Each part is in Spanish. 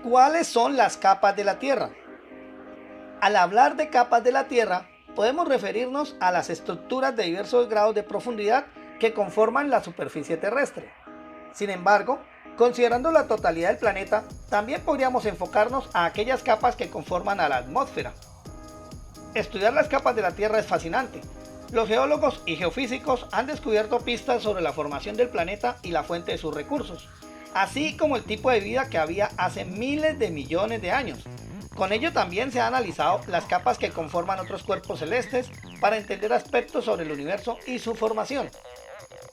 ¿Cuáles son las capas de la Tierra? Al hablar de capas de la Tierra, podemos referirnos a las estructuras de diversos grados de profundidad que conforman la superficie terrestre. Sin embargo, considerando la totalidad del planeta, también podríamos enfocarnos a aquellas capas que conforman a la atmósfera. Estudiar las capas de la Tierra es fascinante. Los geólogos y geofísicos han descubierto pistas sobre la formación del planeta y la fuente de sus recursos, así como el tipo de vida que había hace miles de millones de años. Con ello también se han analizado las capas que conforman otros cuerpos celestes para entender aspectos sobre el universo y su formación.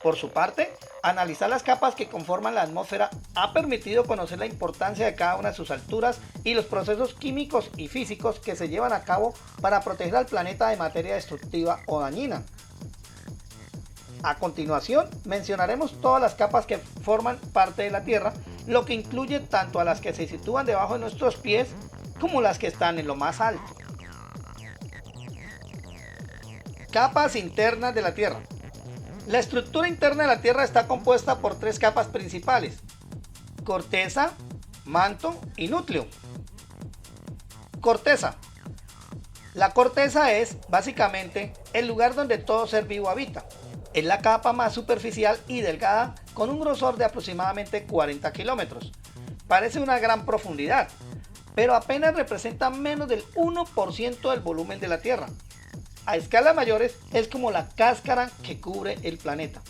Por su parte, analizar las capas que conforman la atmósfera ha permitido conocer la importancia de cada una de sus alturas y los procesos químicos y físicos que se llevan a cabo para proteger al planeta de materia destructiva o dañina. A continuación, mencionaremos todas las capas que forman parte de la Tierra, lo que incluye tanto a las que se sitúan debajo de nuestros pies como las que están en lo más alto. Capas internas de la Tierra. La estructura interna de la Tierra está compuesta por tres capas principales: corteza, manto y núcleo. Corteza. La corteza es, básicamente, el lugar donde todo ser vivo habita. Es la capa más superficial y delgada, con un grosor de aproximadamente 40 kilómetros. Parece una gran profundidad, pero apenas representa menos del 1% del volumen de la Tierra. A escalas mayores es como la cáscara que cubre el planeta.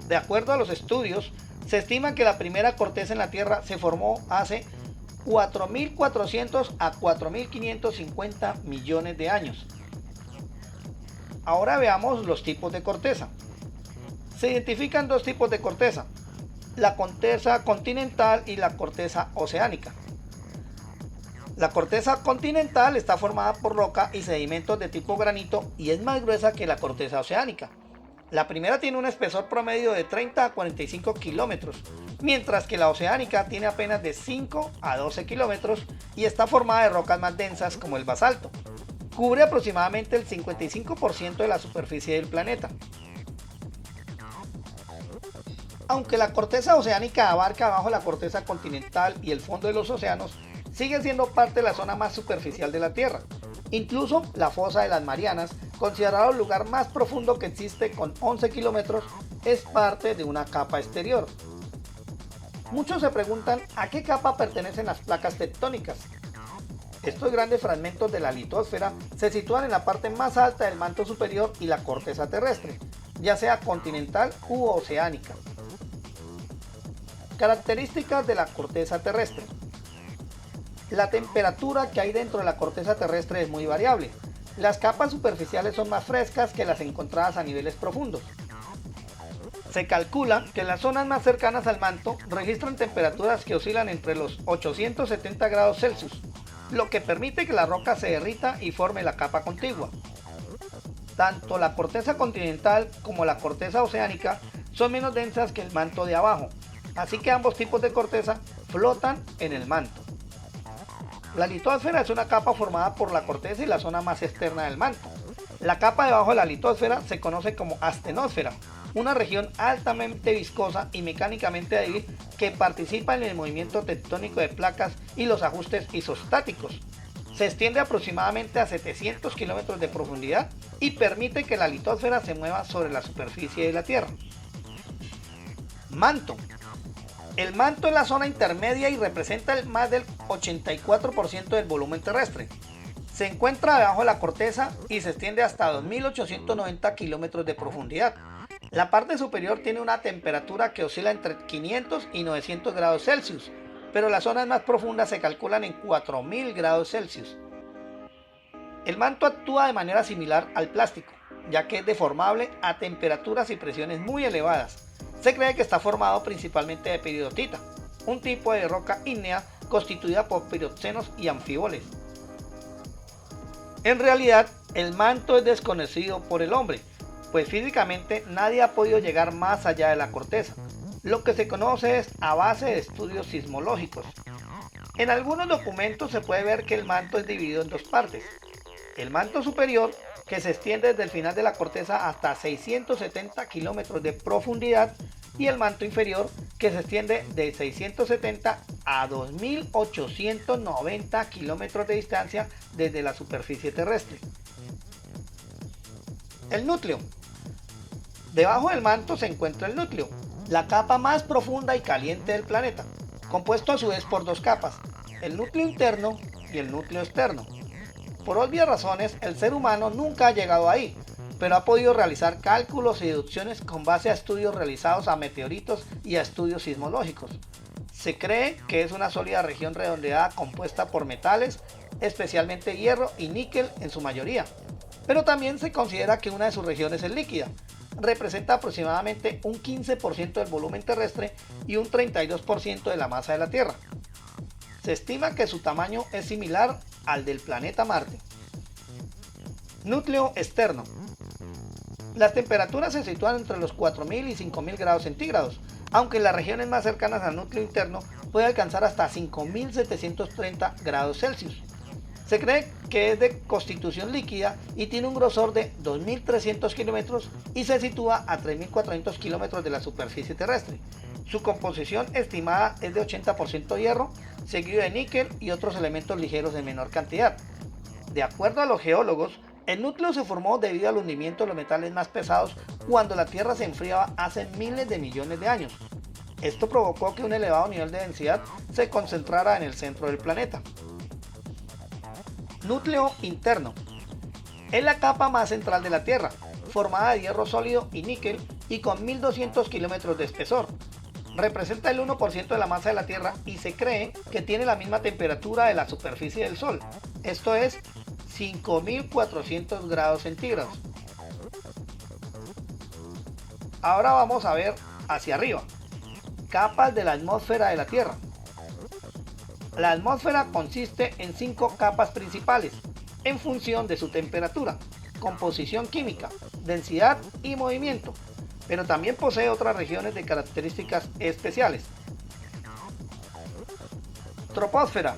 De acuerdo a los estudios, se estima que la primera corteza en la Tierra se formó hace 4.400 a 4.550 millones de años. Ahora veamos los tipos de corteza. Se identifican dos tipos de corteza: la corteza continental y la corteza oceánica. La corteza continental está formada por roca y sedimentos de tipo granito y es más gruesa que la corteza oceánica. La primera tiene un espesor promedio de 30 a 45 kilómetros, mientras que la oceánica tiene apenas de 5 a 12 kilómetros y está formada de rocas más densas como el basalto. Cubre aproximadamente el 55% de la superficie del planeta. Aunque la corteza oceánica abarca bajo la corteza continental y el fondo de los océanos, sigue siendo parte de la zona más superficial de la Tierra. Incluso la fosa de las Marianas, considerado el lugar más profundo que existe con 11 kilómetros, es parte de una capa exterior. Muchos se preguntan a qué capa pertenecen las placas tectónicas. Estos grandes fragmentos de la litosfera se sitúan en la parte más alta del manto superior y la corteza terrestre, ya sea continental u oceánica. Características de la corteza terrestre. La temperatura que hay dentro de la corteza terrestre es muy variable. Las capas superficiales son más frescas que las encontradas a niveles profundos. Se calcula que las zonas más cercanas al manto registran temperaturas que oscilan entre los 870 grados Celsius, lo que permite que la roca se derrita y forme la capa contigua. Tanto la corteza continental como la corteza oceánica son menos densas que el manto de abajo, así que ambos tipos de corteza flotan en el manto. La litosfera es una capa formada por la corteza y la zona más externa del manto. La capa debajo de la litosfera se conoce como astenosfera, una región altamente viscosa y mecánicamente débil que participa en el movimiento tectónico de placas y los ajustes isostáticos. Se extiende aproximadamente a 700 kilómetros de profundidad y permite que la litosfera se mueva sobre la superficie de la Tierra. Manto. El manto es la zona intermedia y representa más del 84% del volumen terrestre. Se encuentra debajo de la corteza y se extiende hasta 2.890 kilómetros de profundidad. La parte superior tiene una temperatura que oscila entre 500 y 900 grados Celsius, pero las zonas más profundas se calculan en 4.000 grados Celsius. El manto actúa de manera similar al plástico, ya que es deformable a temperaturas y presiones muy elevadas. Se cree que está formado principalmente de peridotita, un tipo de roca ígnea constituida por piroxenos y anfiboles. En realidad, el manto es desconocido por el hombre, pues físicamente nadie ha podido llegar más allá de la corteza. Lo que se conoce es a base de estudios sismológicos. En algunos documentos se puede ver que el manto es dividido en dos partes: el manto superior, que se extiende desde el final de la corteza hasta 670 kilómetros de profundidad, y el manto inferior, que se extiende de 670 a 2.890 kilómetros de distancia desde la superficie terrestre. El núcleo. Debajo del manto se encuentra el núcleo, la capa más profunda y caliente del planeta, compuesto a su vez por dos capas, el núcleo interno y el núcleo externo. Por obvias razones, el ser humano nunca ha llegado ahí, pero ha podido realizar cálculos y deducciones con base a estudios realizados a meteoritos y a estudios sismológicos. Se cree que es una sólida región redondeada compuesta por metales, especialmente hierro y níquel en su mayoría, pero también se considera que una de sus regiones es líquida. Representa aproximadamente un 15% del volumen terrestre y un 32% de la masa de la Tierra. Se estima que su tamaño es similar al del planeta Marte. Núcleo externo. Las temperaturas se sitúan entre los 4.000 y 5.000 grados centígrados, aunque en las regiones más cercanas al núcleo interno puede alcanzar hasta 5.730 grados Celsius. Se cree que es de constitución líquida y tiene un grosor de 2.300 kilómetros y se sitúa a 3.400 kilómetros de la superficie terrestre. Su composición estimada es de 80% hierro, seguido de níquel y otros elementos ligeros de menor cantidad. De acuerdo a los geólogos, el núcleo se formó debido al hundimiento de los metales más pesados cuando la Tierra se enfriaba hace miles de millones de años. Esto provocó que un elevado nivel de densidad se concentrara en el centro del planeta. Núcleo interno. Es la capa más central de la Tierra, formada de hierro sólido y níquel y con 1.200 kilómetros de espesor. Representa el 1% de la masa de la Tierra y se cree que tiene la misma temperatura de la superficie del Sol, esto es 5.400 grados centígrados. Ahora vamos a ver hacia arriba. Capas de la atmósfera de la Tierra. La atmósfera consiste en 5 capas principales, en función de su temperatura, composición química, densidad y movimiento, pero también posee otras regiones de características especiales. Troposfera.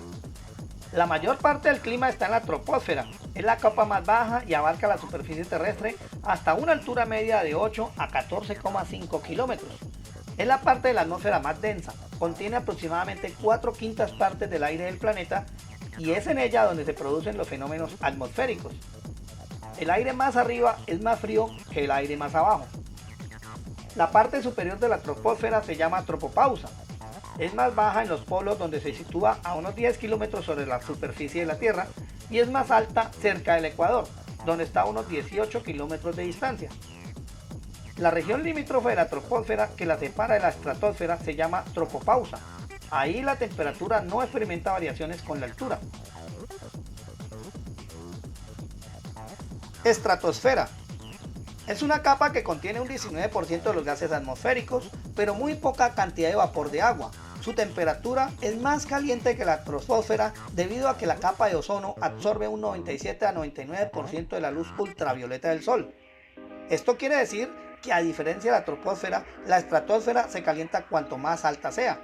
La mayor parte del clima está en la troposfera, es la capa más baja y abarca la superficie terrestre hasta una altura media de 8 a 14,5 kilómetros. Es la parte de la atmósfera más densa, contiene aproximadamente 4/5 partes del aire del planeta y es en ella donde se producen los fenómenos atmosféricos. El aire más arriba es más frío que el aire más abajo. La parte superior de la troposfera se llama tropopausa. Es más baja en los polos donde se sitúa a unos 10 kilómetros sobre la superficie de la Tierra y es más alta cerca del Ecuador, donde está a unos 18 kilómetros de distancia. La región limítrofe de la troposfera que la separa de la estratosfera se llama tropopausa. Ahí la temperatura no experimenta variaciones con la altura. Estratosfera. Es una capa que contiene un 19% de los gases atmosféricos, pero muy poca cantidad de vapor de agua. Su temperatura es más caliente que la troposfera debido a que la capa de ozono absorbe un 97 a 99% de la luz ultravioleta del Sol. Esto quiere decir que a diferencia de la troposfera, la estratosfera se calienta cuanto más alta sea.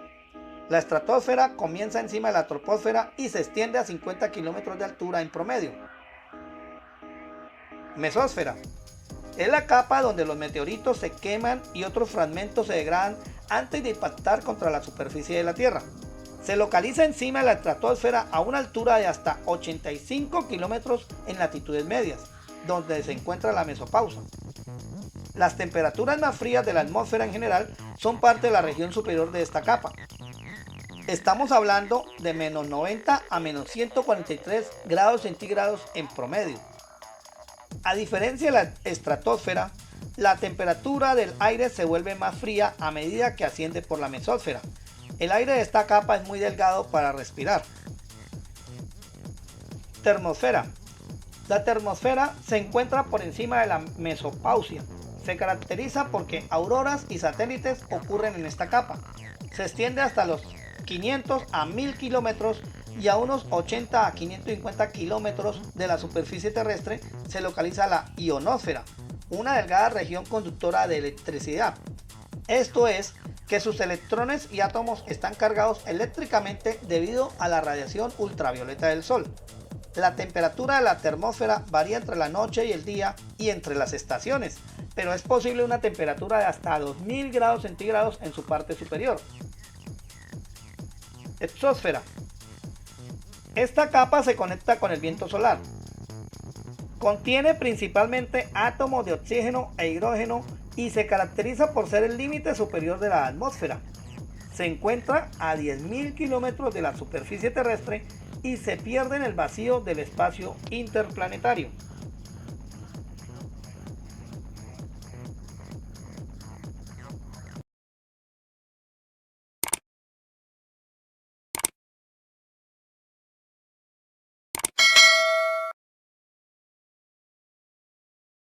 La estratosfera comienza encima de la troposfera y se extiende a 50 kilómetros de altura en promedio. Mesósfera. Es la capa donde los meteoritos se queman y otros fragmentos se degradan antes de impactar contra la superficie de la Tierra. Se localiza encima de la estratosfera a una altura de hasta 85 kilómetros en latitudes medias, donde se encuentra la mesopausa. Las temperaturas más frías de la atmósfera en general son parte de la región superior de esta capa. Estamos hablando de menos 90 a menos 143 grados centígrados en promedio. A diferencia de la estratosfera, la temperatura del aire se vuelve más fría a medida que asciende por la mesósfera. El aire de esta capa es muy delgado para respirar. Termosfera. La termosfera se encuentra por encima de la mesopausia. Se caracteriza porque auroras y satélites ocurren en esta capa. Se extiende hasta los 500 a 1000 kilómetros y a unos 80 a 550 kilómetros de la superficie terrestre se localiza la ionosfera, una delgada región conductora de electricidad. Esto es que sus electrones y átomos están cargados eléctricamente debido a la radiación ultravioleta del Sol. La temperatura de la termósfera varía entre la noche y el día y entre las estaciones, pero es posible una temperatura de hasta 2000 grados centígrados en su parte superior. Exósfera. Esta capa se conecta con el viento solar. Contiene principalmente átomos de oxígeno e hidrógeno y se caracteriza por ser el límite superior de la atmósfera. Se encuentra a 10.000 kilómetros de la superficie terrestre y se pierde en el vacío del espacio interplanetario.